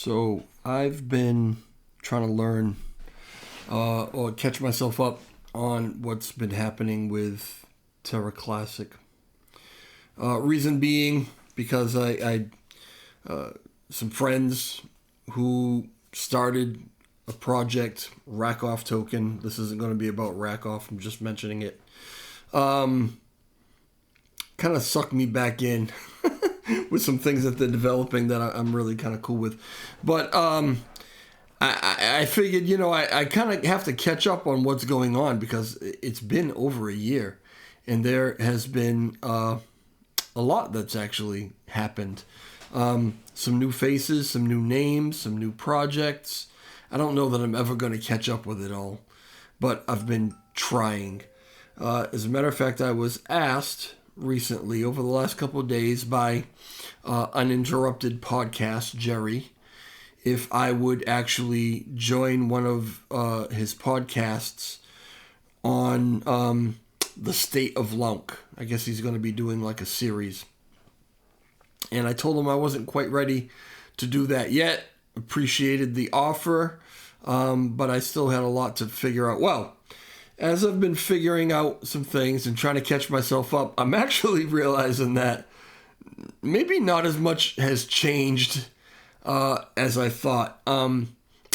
So I've been trying to learn or catch myself up on what's been happening with Terra Classic. Reason being because I some friends who started a project, Rack Off Token. This isn't going to be about Rack Off. I'm just mentioning it. Kind of sucked me back in with some things that they're developing that I'm really kind of cool with. But I figured, I kind of have to catch up on what's going on because it's been over a year. And there has been a lot that's actually happened. Some new faces, some new names, some new projects. I don't know that I'm ever going to catch up with it all, but I've been trying. As a matter of fact, I was asked recently, over the last couple of days, by Uninterrupted Podcast, Jerry, if I would actually join one of his podcasts on the state of Lunk. I guess he's going to be doing like a series. And I told him I wasn't quite ready to do that yet. Appreciated the offer, but I still had a lot to figure out. Well, as I've been figuring out some things and trying to catch myself up, I'm actually realizing that maybe not as much has changed as I thought.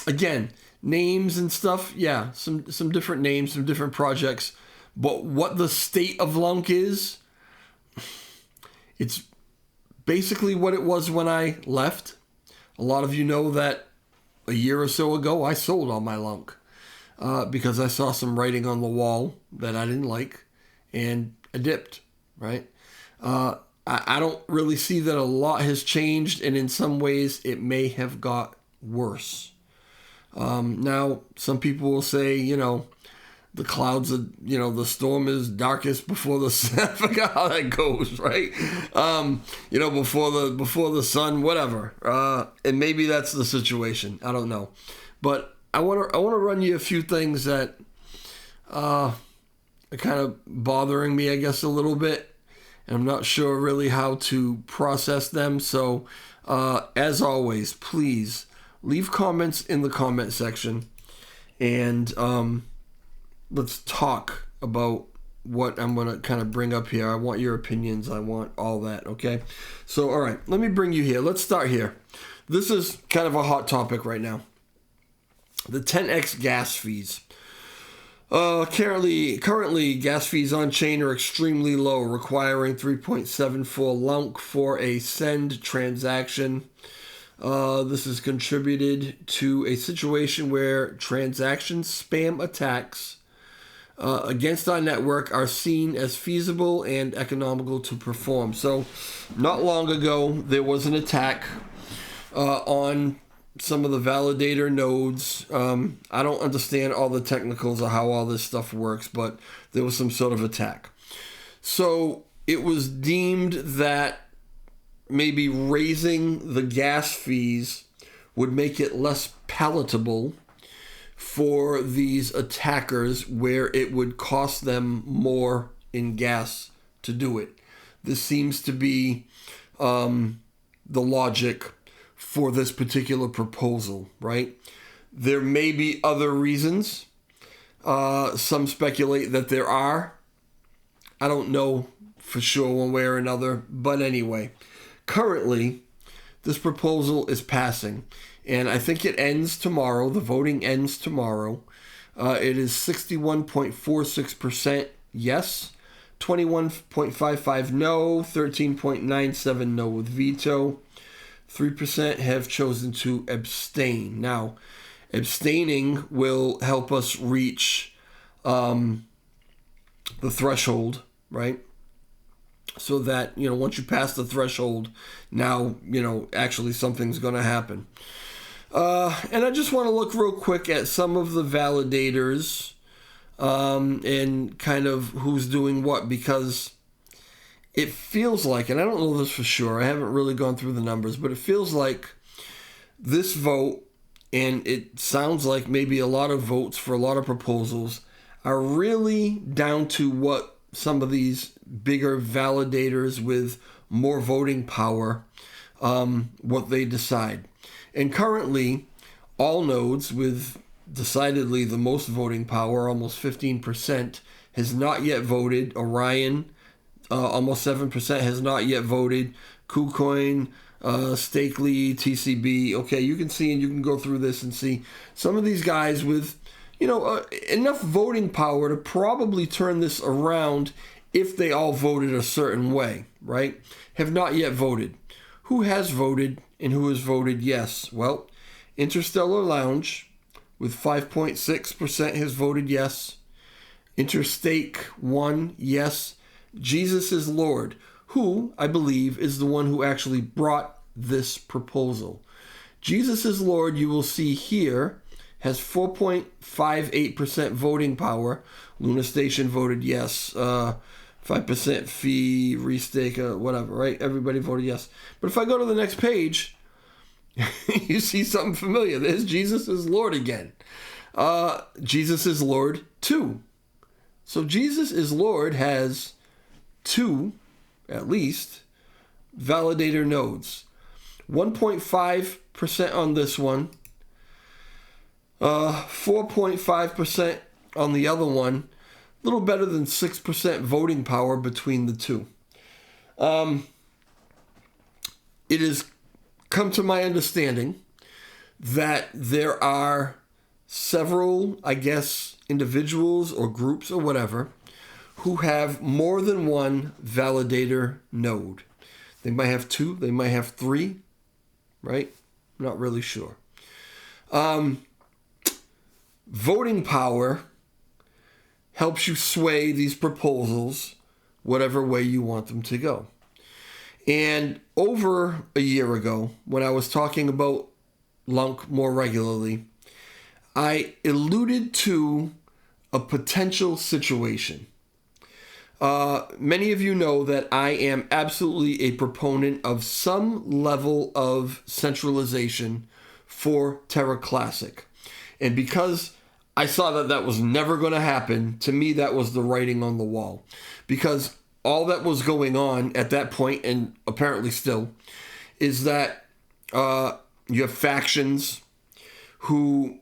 Again, names and stuff, yeah, some different names, some different projects. But what the state of Lunk is, it's basically what it was when I left. A lot of you know that a year or so ago, I sold all my Lunk because I saw some writing on the wall that I didn't like, and I dipped, right? I don't really see that a lot has changed, and in some ways, it may have got worse. Now, some people will say, the clouds are, the storm is darkest before the sun. I forgot how that goes, right? Before the sun, whatever. And maybe that's the situation. I don't know. But I want to run you a few things that are kind of bothering me, I guess, a little bit. And I'm not sure really how to process them. So, as always, please leave comments in the comment section. And, let's talk about what I'm going to kind of bring up here. I want your opinions. I want all that, okay? So, all right, let me bring you here. Let's start here. This is kind of a hot topic right now. The 10x gas fees. Currently, gas fees on chain are extremely low, requiring 3.74 Lunk for a send transaction. This has contributed to a situation where transaction spam attacks against our network are seen as feasible and economical to perform. So, not long ago, there was an attack on some of the validator nodes. I don't understand all the technicals of how all this stuff works, but there was some sort of attack. So, it was deemed that maybe raising the gas fees would make it less palatable for these attackers, where it would cost them more in gas to do it. This seems to be the logic for this particular proposal, right? There may be other reasons. Some speculate that there are. I don't know for sure one way or another, but anyway, currently this proposal is passing. And I think it ends tomorrow. The voting ends tomorrow. It is 61.46% yes, 21.55% no, 13.97% no with veto. 3% have chosen to abstain. Now, abstaining will help us reach the threshold, right? So that, once you pass the threshold, now, actually something's going to happen. And I just want to look real quick at some of the validators and kind of who's doing what, because it feels like, and I don't know this for sure, I haven't really gone through the numbers, but it feels like this vote, and it sounds like maybe a lot of votes for a lot of proposals, are really down to what some of these bigger validators with more voting power, what they decide. And currently, all nodes with decidedly the most voting power, almost 15%, has not yet voted. Orion, almost 7%, has not yet voted. KuCoin, Stakely, TCB. Okay, you can see, and you can go through this and see some of these guys with, enough voting power to probably turn this around if they all voted a certain way, right? Have not yet voted. Who has voted and who has voted yes? Well, Interstellar Lounge with 5.6% has voted yes. Interstake 1, yes. Jesus is Lord, who I believe is the one who actually brought this proposal. Jesus is Lord, you will see here, has 4.58% voting power. Luna Station voted yes. 5% fee, restake, whatever, right? Everybody voted yes. But if I go to the next page, you see something familiar. There's Jesus is Lord again. Jesus is Lord 2. So Jesus is Lord has 2, at least, validator nodes. 1.5% on this one. 4.5% on the other one. A little better than 6% voting power between the two. It has come to my understanding that there are several, I guess, individuals or groups or whatever who have more than one validator node. They might have 2, they might have 3, right? Not really sure. Voting power helps you sway these proposals whatever way you want them to go. And over a year ago, when I was talking about Lunk more regularly, I alluded to a potential situation. Many of you know that I am absolutely a proponent of some level of centralization for Terra Classic. And because I saw that that was never going to happen, to me that was the writing on the wall. Because all that was going on at that point, and apparently still, is that you have factions who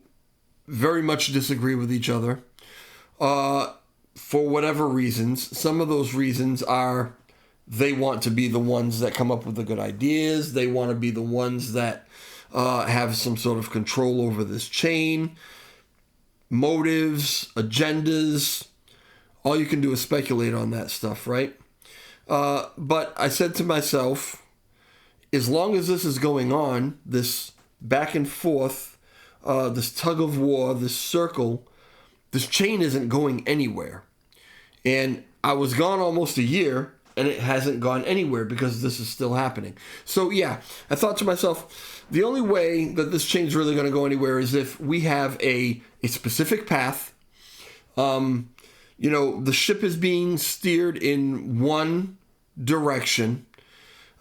very much disagree with each other for whatever reasons. Some of those reasons are they want to be the ones that come up with the good ideas. They want to be the ones that have some sort of control over this chain. Motives, agendas, all you can do is speculate on that stuff, right? But I said to myself, as long as this is going on, this back and forth, this tug of war, this circle, this chain isn't going anywhere. And I was gone almost a year, and it hasn't gone anywhere because this is still happening. So yeah, I thought to myself, the only way that this chain is really going to go anywhere is if we have a specific path. The ship is being steered in one direction.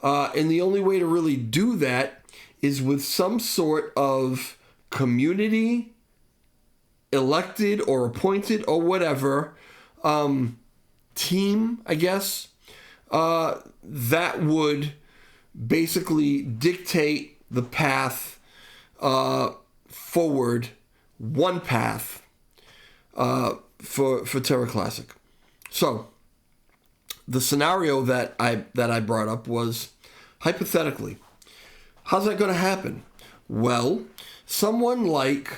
And the only way to really do that is with some sort of community, elected or appointed or whatever, team, I guess, that would basically dictate the path forward, one path for Terra Classic. So the scenario that I brought up was hypothetically, how's that going to happen? Well, someone like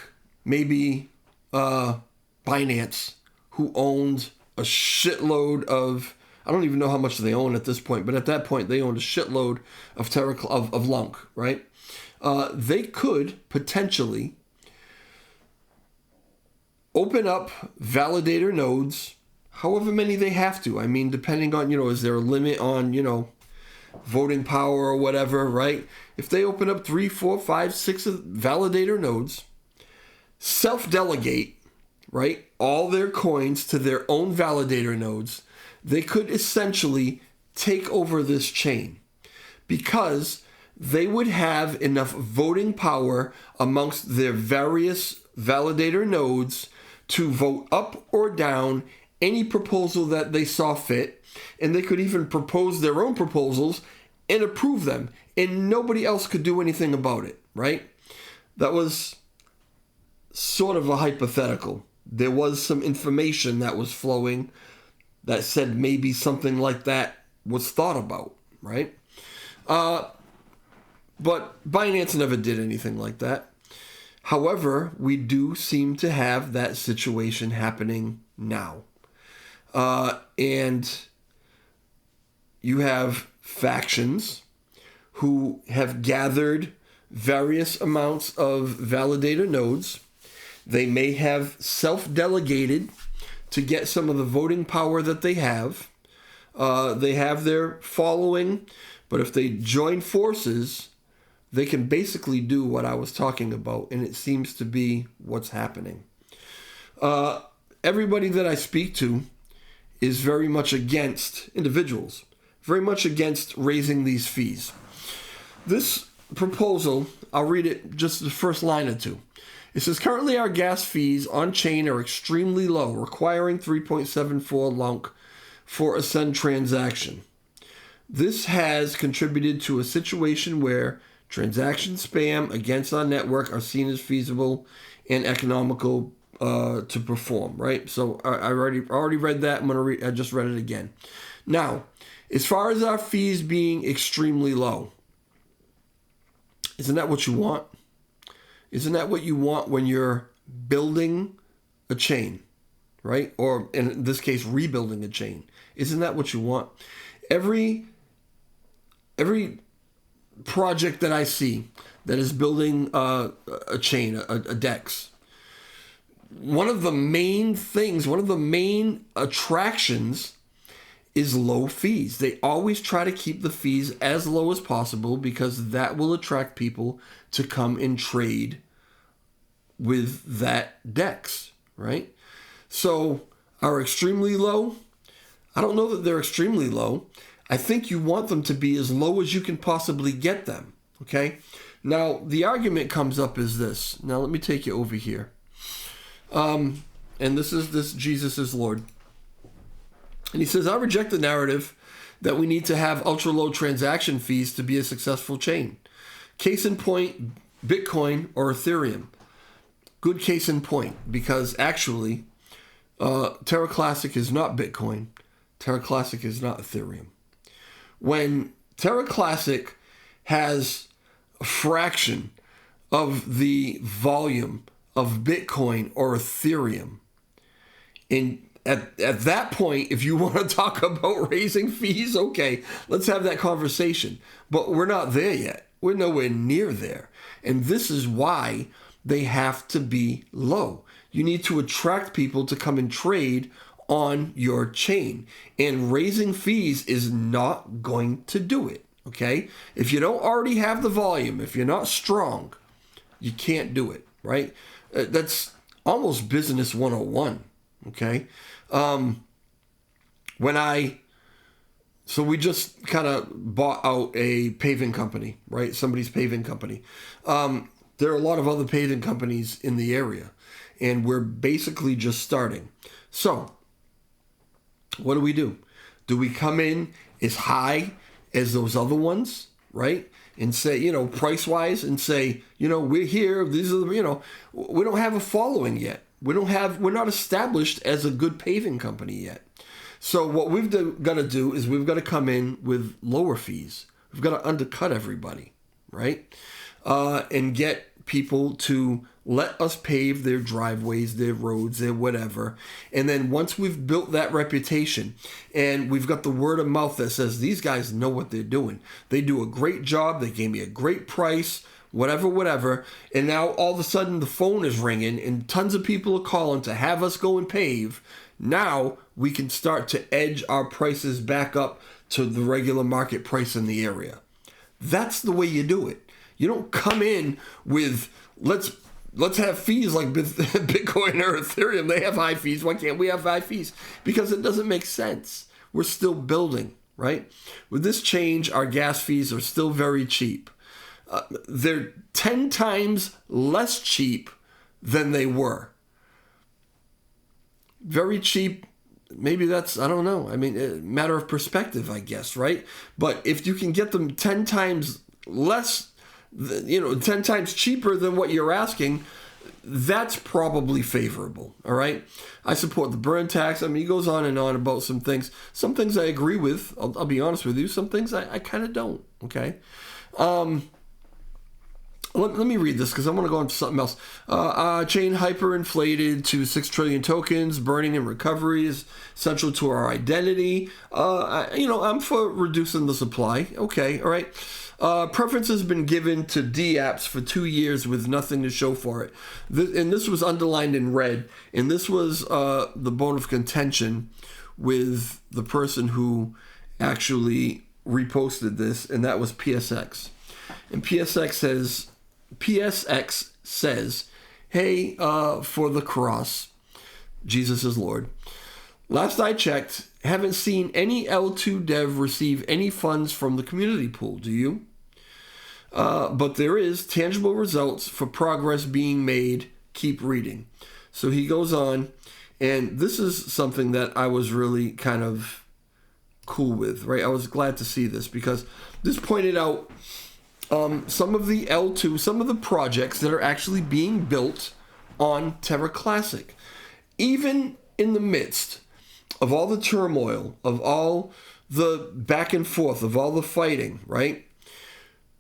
maybe Binance, who owns a shitload of, I don't even know how much they own at this point, but at that point they owned a shitload of Lunk, right? They could potentially open up validator nodes, however many they have to. I mean, depending on, is there a limit on, voting power or whatever, right? If they open up 3, 4, 5, 6 validator nodes, self-delegate, right, all their coins to their own validator nodes, they could essentially take over this chain because they would have enough voting power amongst their various validator nodes to vote up or down any proposal that they saw fit, and they could even propose their own proposals and approve them, and nobody else could do anything about it, right? That was sort of a hypothetical. There was some information that was flowing that said maybe something like that was thought about, right? But Binance never did anything like that. However, we do seem to have that situation happening now. And you have factions who have gathered various amounts of validator nodes. They may have self-delegated to get some of the voting power that they have. They have their following, but if they join forces, they can basically do what I was talking about, and it seems to be what's happening. Everybody that I speak to is very much against individuals, very much against raising these fees. This proposal, I'll read it just the first line or two. It says, currently our gas fees on chain are extremely low, requiring 3.74 LUNC for a send transaction. This has contributed to a situation where transaction spam against our network are seen as feasible and economical to perform, right? So I already read that. I just read it again. Now, as far as our fees being extremely low, isn't that what you want? Isn't that what you want when you're building a chain, right? Or in this case, rebuilding a chain. Isn't that what you want? Every project that I see that is building a chain, a DEX, one of the main things, one of the main attractions is low fees. They always try to keep the fees as low as possible because that will attract people to come and trade with that DEX, right? So are extremely low? I don't know that they're extremely low. I think you want them to be as low as you can possibly get them, okay? Now, the argument comes up is this. Now, let me take you over here. And this is Jesus is Lord. And he says, I reject the narrative that we need to have ultra-low transaction fees to be a successful chain. Case in point, Bitcoin or Ethereum. Good case in point, because actually, Terra Classic is not Bitcoin. Terra Classic is not Ethereum. When Terra Classic has a fraction of the volume of Bitcoin or Ethereum, and at that point, if you want to talk about raising fees, okay, let's have that conversation. But we're not there yet. We're nowhere near there. And this is why they have to be low. You need to attract people to come and trade on your chain. And raising fees is not going to do it, okay? If you don't already have the volume, if you're not strong, you can't do it, right? That's almost business 101, okay? So we just kind of bought out a paving company, right? Somebody's paving company. There are a lot of other paving companies in the area, and we're basically just starting. So what do? Do we come in as high as those other ones, right? And say, price-wise, and say, we're here. These are the, we don't have a following yet. We're not established as a good paving company yet. So what we've got to do is we've got to come in with lower fees. We've got to undercut everybody, right? And get people to let us pave their driveways, their roads, their whatever. And then once we've built that reputation and we've got the word of mouth that says these guys know what they're doing. They do a great job. They gave me a great price, whatever. And now all of a sudden the phone is ringing and tons of people are calling to have us go and pave. Now we can start to edge our prices back up to the regular market price in the area. That's the way you do it. You don't come in with, let's have fees like Bitcoin or Ethereum. They have high fees. Why can't we have high fees? Because it doesn't make sense. We're still building, right? With this change, our gas fees are still very cheap. They're 10 times less cheap than they were. Very cheap. Maybe that's, I don't know. I mean, a matter of perspective, I guess, right? But if you can get them 10 times less 10 times cheaper than what you're asking, that's probably favorable, all right? I support the burn tax. I mean, he goes on and on about some things. Some things I agree with. I'll be honest with you. Some things I kind of don't, okay? Let me read this because I want to go on to something else. Chain hyperinflated to 6 trillion tokens. Burning and recovery is central to our identity. I'm for reducing the supply. Okay, all right. Preference has been given to D-apps for 2 years with nothing to show for it. And this was underlined in red. And this was the bone of contention with the person who actually reposted this, and that was PSX. And PSX says, hey, for the cross, Jesus is Lord. Last I checked, haven't seen any L2 dev receive any funds from the community pool. Do you? But there is tangible results for progress being made. Keep reading. So he goes on, and this is something that I was really kind of cool with, right? I was glad to see this because this pointed out some of the L2, some of the projects that are actually being built on Terra Classic. Even in the midst of all the turmoil, of all the back and forth, of all the fighting, right?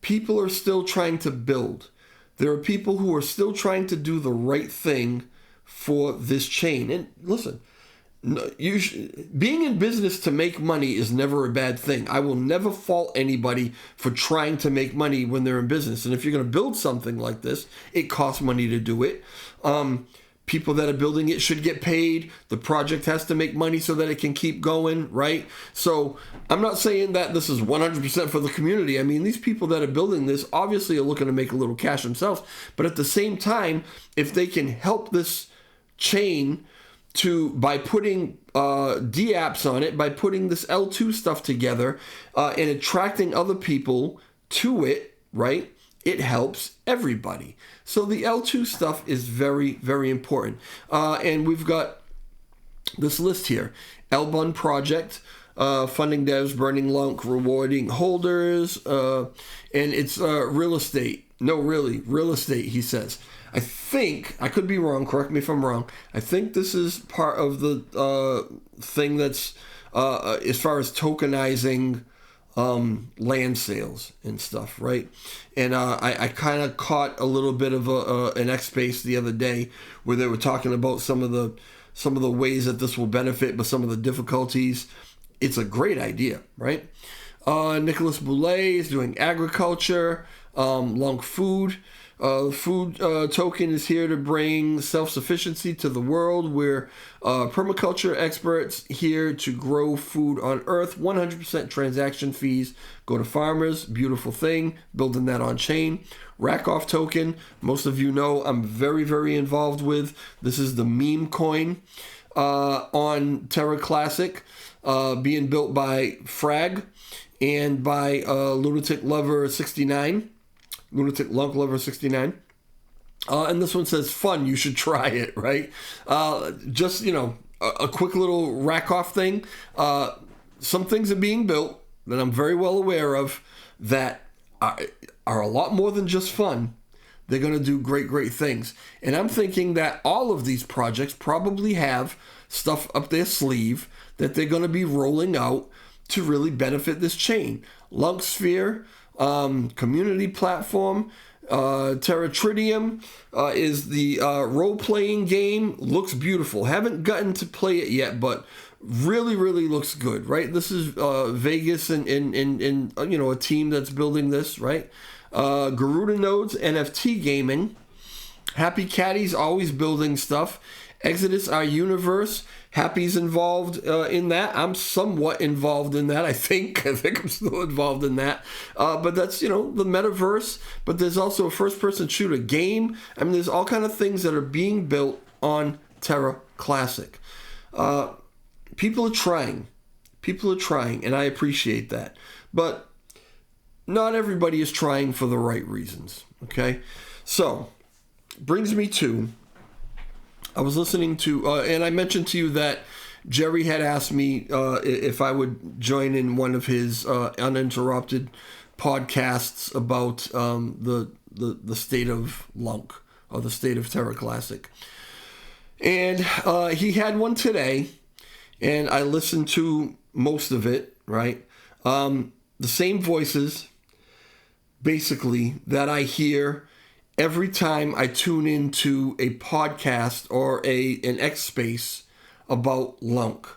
People are still trying to build. There are people who are still trying to do the right thing for this chain. And listen, being in business to make money is never a bad thing. I will never fault anybody for trying to make money when they're in business. And if you're going to build something like this, it costs money to do it. People that are building it should get paid. The project has to make money so that it can keep going, right? So I'm not saying that this is 100% for the community. I mean, these people that are building this obviously are looking to make a little cash themselves. But at the same time, if they can help this chain by putting D-apps on it, by putting this L2 stuff together and attracting other people to it, right? It helps everybody. So the L2 stuff is very, very important. And we've got this list here. L-Bun Project, funding devs, burning lunk, rewarding holders, and it's real estate. No, really, real estate, he says. I think, I could be wrong, correct me if I'm wrong, I think this is part of the thing that's, as far as tokenizing land sales and stuff, right? And I kind of caught a little bit of an X Space the other day where they were talking about some of the ways that this will benefit, but some of the difficulties. It's a great idea, right? Nicholas Boulay is doing agriculture, Lunk Food. Food token is here to bring self-sufficiency to the world. We're permaculture experts here to grow food on Earth. 100% transaction fees go to farmers. Beautiful thing. Building that on chain. Rackoff token. Most of you know I'm very, very involved with. This is the meme coin on Terra Classic, being built by Frag and by Lunatic Lover 69. Lunatic Lunk Lover 69. And this one says, fun, you should try it, right? Just, a quick little rack-off thing. Some things are being built that I'm very well aware of that are a lot more than just fun. They're going to do great, great things. And I'm thinking that all of these projects probably have stuff up their sleeve that they're going to be rolling out to really benefit this chain. Lunksphere, community platform, Terra Tritium is the role-playing game. Looks beautiful. Haven't gotten to play it yet, but really, really looks good, right? This is Vegas and a team that's building this, right? Garuda Nodes, NFT gaming. Happy Caddy's always building stuff. Exodus, our universe. Happy's involved in that. I'm somewhat involved in that, I think. I think I'm still involved in that. But that's, the metaverse. But there's also a first-person shooter game. I mean, there's all kind of things that are being built on Terra Classic. People are trying. People are trying, and I appreciate that. But not everybody is trying for the right reasons, okay? So, brings me to... I was listening to, and I mentioned to you that Jerry had asked me if I would join in one of his uninterrupted podcasts about the state of Lunk, or the state of Terra Classic. And he had one today, and I listened to most of it, right? The same voices, basically, that I hear every time I tune into a podcast or an X space about Lunk.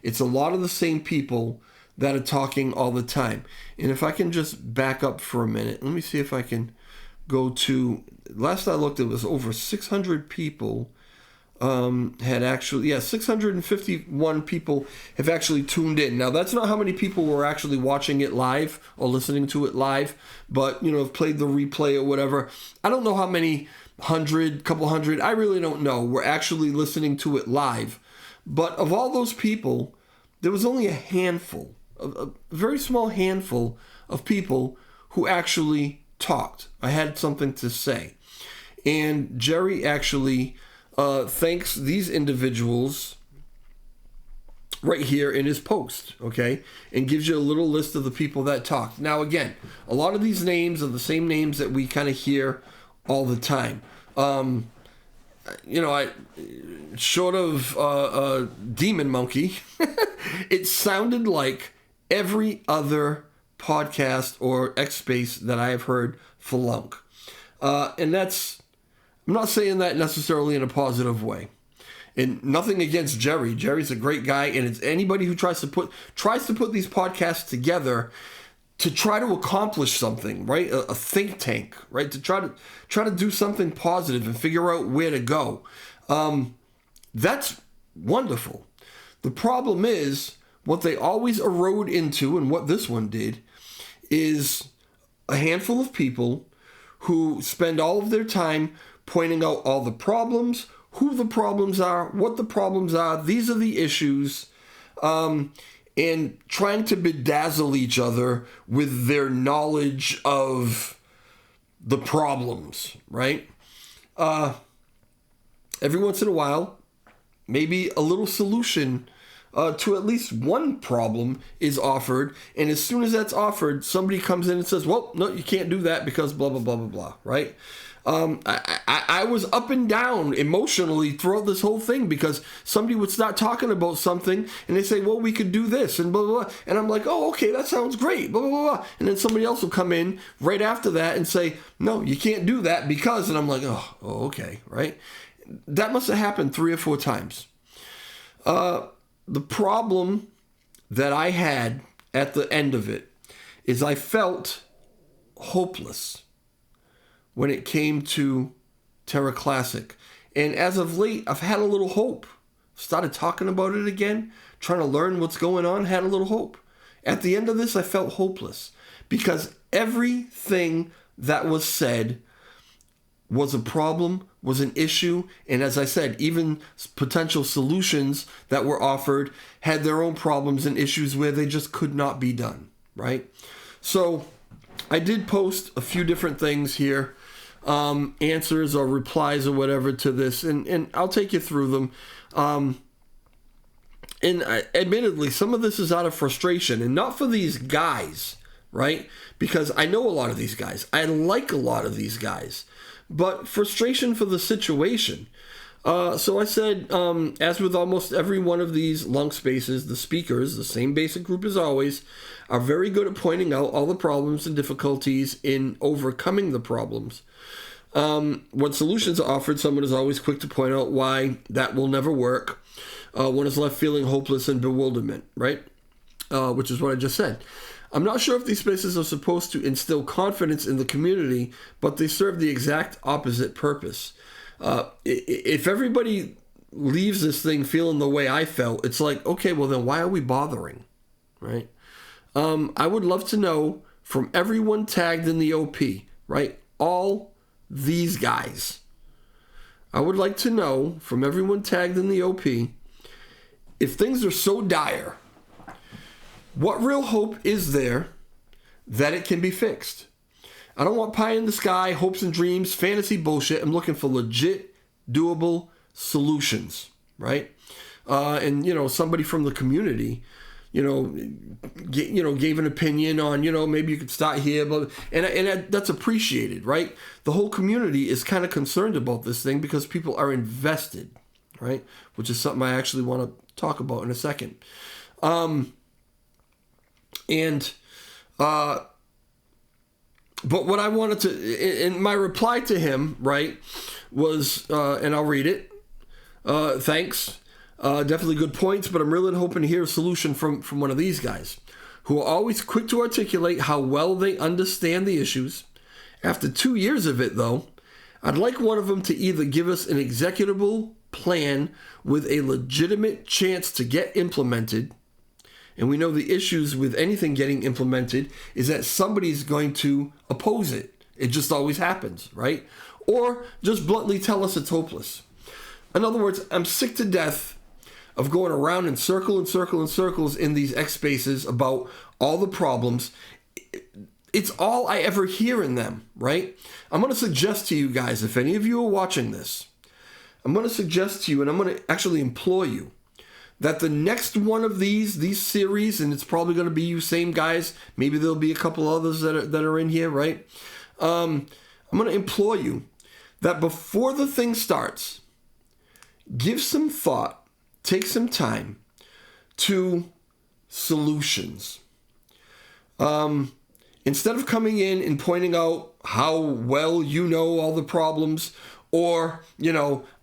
It's a lot of the same people that are talking all the time. And if I can just back up for a minute, let me see if I can go to, last I looked, it was over 600 people had actually, 651 people have actually tuned in. Now, that's not how many people were actually watching it live or listening to it live, but, have played the replay or whatever. I don't know how many couple hundred, I really don't know, were actually listening to it live. But of all those people, there was only a handful, a very small handful of people who actually talked. I had something to say. And Jerry actually thanks these individuals right here in his post, okay? And gives you a little list of the people that talked. Now, again, a lot of these names are the same names that we kind of hear all the time. I short of Demon Monkey, it sounded like every other podcast or X space that I have heard for Lunk. And that's, I'm not saying that necessarily in a positive way. And nothing against Jerry. Jerry's a great guy, and it's anybody who tries to put these podcasts together to try to accomplish something, right? A think tank, right? To try to do something positive and figure out where to go. That's wonderful. The problem is what they always erode into, and what this one did, is a handful of people who spend all of their time pointing out all the problems, who the problems are, what the problems are, these are the issues, and trying to bedazzle each other with their knowledge of the problems, right? Every once in a while, maybe a little solution to at least one problem is offered, and as soon as that's offered, somebody comes in and says, well, no, you can't do that because blah, blah, blah, blah, blah, right? I was up and down emotionally throughout this whole thing because somebody would start talking about something and they say, well, we could do this and blah, blah, blah. And I'm like, oh, okay, that sounds great, blah, blah, blah. And then somebody else will come in right after that and say, no, you can't do that because, and I'm like, oh okay, right? That must have happened 3 or 4 times. The problem that I had at the end of it is I felt hopeless when it came to Terra Classic. And as of late, I've had a little hope. Started talking about it again, trying to learn what's going on, had a little hope. At the end of this, I felt hopeless because everything that was said was a problem, was an issue, and as I said, even potential solutions that were offered had their own problems and issues where they just could not be done, right? So I did post a few different things here, answers or replies or whatever to this, and I'll take you through them. Admittedly, some of this is out of frustration, and not for these guys, right? Because I know a lot of these guys. I like a lot of these guys. But frustration for the situation. So I said, as with almost every one of these Lunk spaces, the speakers, the same basic group as always, are very good at pointing out all the problems and difficulties in overcoming the problems. When solutions are offered, someone is always quick to point out why that will never work. One is left feeling hopeless and bewilderment, right? Which is what I just said. I'm not sure if these spaces are supposed to instill confidence in the community, but they serve the exact opposite purpose. If everybody leaves this thing feeling the way I felt, it's like, okay, well then why are we bothering, right? I would love to know from everyone tagged in the OP, right? All these guys. I would like to know from everyone tagged in the OP, if things are so dire, what real hope is there that it can be fixed? I don't want pie in the sky, hopes and dreams, fantasy bullshit. I'm looking for legit, doable solutions, right? And, somebody from the community gave an opinion on, maybe you could start here, but and that's appreciated, right? The whole community is kind of concerned about this thing because people are invested, right? Which is something I actually want to talk about in a second. But what I wanted to, in my reply to him, right, was, and I'll read it. Thanks. Definitely good points, but I'm really hoping to hear a solution from one of these guys who are always quick to articulate how well they understand the issues. After 2 years of it, though, I'd like one of them to either give us an executable plan with a legitimate chance to get implemented. And we know the issues with anything getting implemented is that somebody's going to oppose it. It just always happens, right? Or just bluntly tell us it's hopeless. In other words, I'm sick to death of going around in circles in these X spaces about all the problems. It's all I ever hear in them, right? I'm going to suggest to you guys, if any of you are watching this, I'm going to suggest to you, and I'm going to actually implore you, that the next one of these series, and it's probably going to be you same guys, maybe there'll be a couple others that are in here, right? I'm going to implore you that before the thing starts, give some thought, take some time to solutions. Instead of coming in and pointing out how well you know all the problems, or,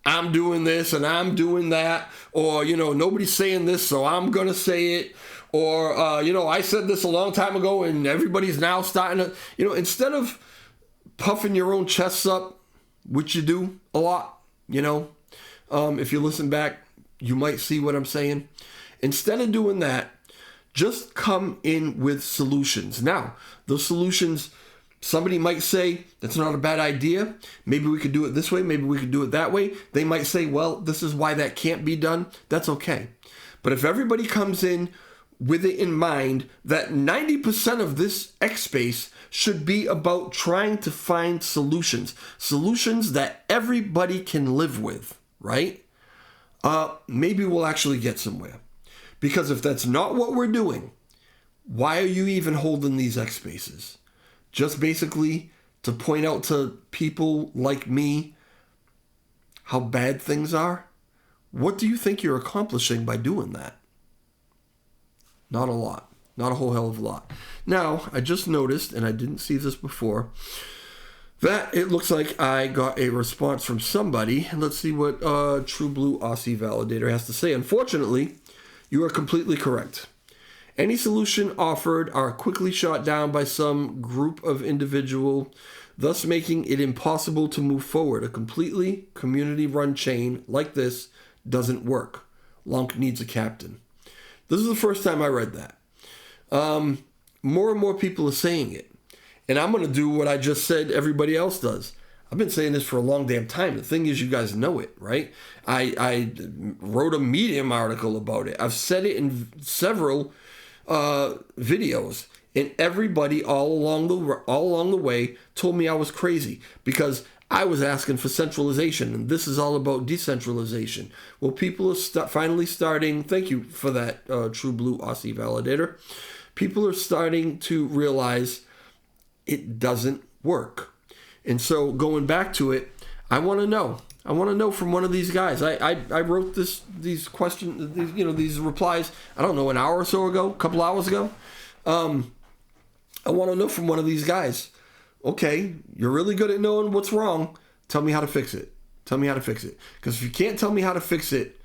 I'm doing this and I'm doing that, or, nobody's saying this, so I'm going to say it, or, I said this a long time ago and everybody's now starting to, instead of puffing your own chests up, which you do a lot, if you listen back, you might see what I'm saying. Instead of doing that, just come in with solutions. Now, those solutions, somebody might say, that's not a bad idea. Maybe we could do it this way. Maybe we could do it that way. They might say, well, this is why that can't be done. That's okay. But if everybody comes in with it in mind that 90% of this X space should be about trying to find solutions that everybody can live with, right? Maybe we'll actually get somewhere. Because if that's not what we're doing, why are you even holding these X spaces? Just basically to point out to people like me how bad things are? What do you think you're accomplishing by doing that? Not a lot. Not a whole hell of a lot. Now, I just noticed, and I didn't see this before, that it looks like I got a response from somebody. Let's see what True Blue Aussie Validator has to say. Unfortunately, you are completely correct. Any solution offered are quickly shot down by some group of individual, thus making it impossible to move forward. A completely community-run chain like this doesn't work. Lunk needs a captain. This is the first time I read that. More and more people are saying it. And I'm going to do what I just said everybody else does. I've been saying this for a long damn time. The thing is, you guys know it, right? I wrote a Medium article about it. I've said it in several videos, and everybody all along the way told me I was crazy because I was asking for centralization, and this is all about decentralization. Well, people are finally starting. Thank you for that, True Blue Aussie Validator. People are starting to realize it doesn't work. And so going back to it, I want to know. I want to know from one of these guys. I wrote these questions, these replies, I don't know, an hour or so ago, a couple hours ago. I want to know from one of these guys. Okay, you're really good at knowing what's wrong. Tell me how to fix it. Tell me how to fix it. Because if you can't tell me how to fix it,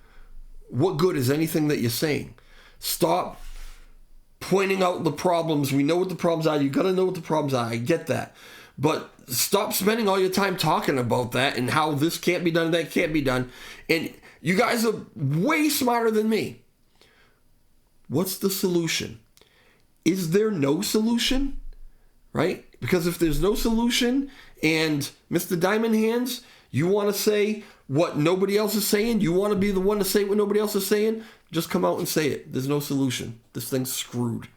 what good is anything that you're saying? Stop pointing out the problems. We know what the problems are. You got to know what the problems are. I get that. But stop spending all your time talking about that and how this can't be done, that can't be done. And you guys are way smarter than me. What's the solution? Is there no solution? Right? Because if there's no solution and Mr. Diamond Hands, you want to say what nobody else is saying, you want to be the one to say what nobody else is saying, just come out and say it. There's no solution. This thing's screwed.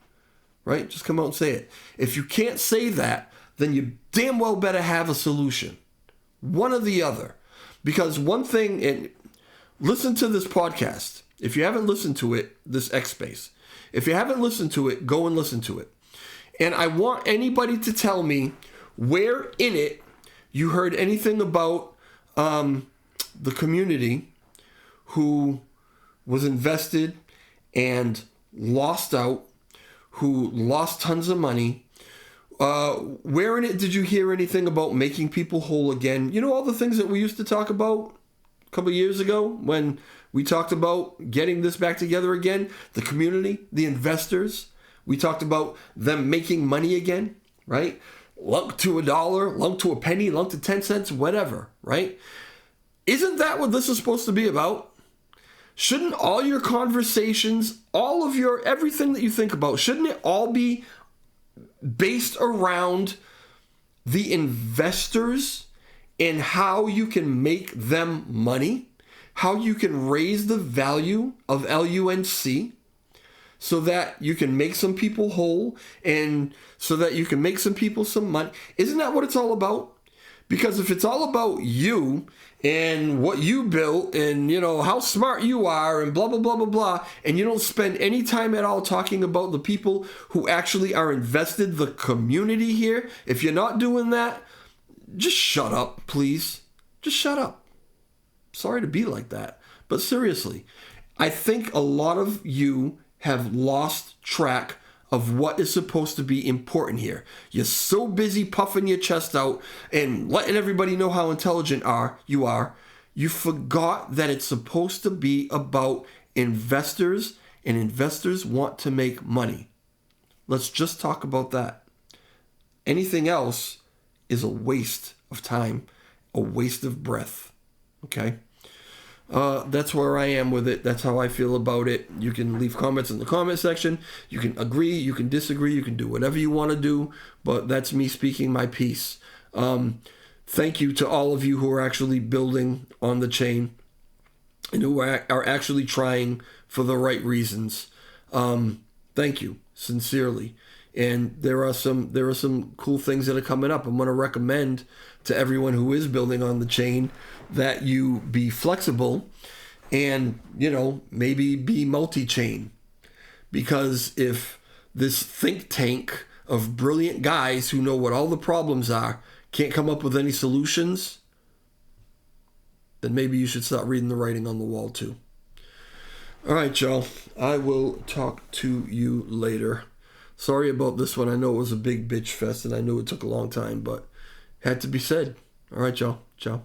Right? Just come out and say it. If you can't say that, then you damn well better have a solution. One or the other. Because one thing, and listen to this podcast. If you haven't listened to it, this X Space. If you haven't listened to it, go and listen to it. And I want anybody to tell me where in it you heard anything about the community who was invested and lost out, who lost tons of money. Where in it did you hear anything about making people whole again? You know, all the things that we used to talk about a couple of years ago when we talked about getting this back together again, the community, the investors. We talked about them making money again, right? Lunk to $1, lunk to a penny, lunk to 10 cents, whatever, right? Isn't that what this is supposed to be about? Shouldn't all your conversations, all of your, everything that you think about, shouldn't it all be based around the investors and how you can make them money, how you can raise the value of LUNC so that you can make some people whole and so that you can make some people some money? Isn't that what it's all about? Because if it's all about you and what you built and, you know, how smart you are and blah, blah, blah, blah, blah, and you don't spend any time at all talking about the people who actually are invested, the community here, if you're not doing that, just shut up, please. Just shut up. Sorry to be like that. But seriously, I think a lot of you have lost track of what is supposed to be important here. You're so busy puffing your chest out and letting everybody know how intelligent you are. You forgot that it's supposed to be about investors, and investors want to make money. Let's just talk about that. Anything else is a waste of time, a waste of breath. Okay? That's where I am with it. That's how I feel about it. You can leave comments in the comment section. You can agree, you can disagree, you can do whatever you want to do, but that's me speaking my piece. Thank you to all of you who are actually building on the chain and who are actually trying for the right reasons. Thank you, sincerely. And there are some cool things that are coming up. I'm going to recommend to everyone who is building on the chain that you be flexible and, you know, maybe be multi-chain. Because if this think tank of brilliant guys who know what all the problems are can't come up with any solutions, then maybe you should start reading the writing on the wall too. All right, y'all. I will talk to you later. Sorry about this one. I know it was a big bitch fest and I knew it took a long time, but had to be said. All right, y'all. Ciao.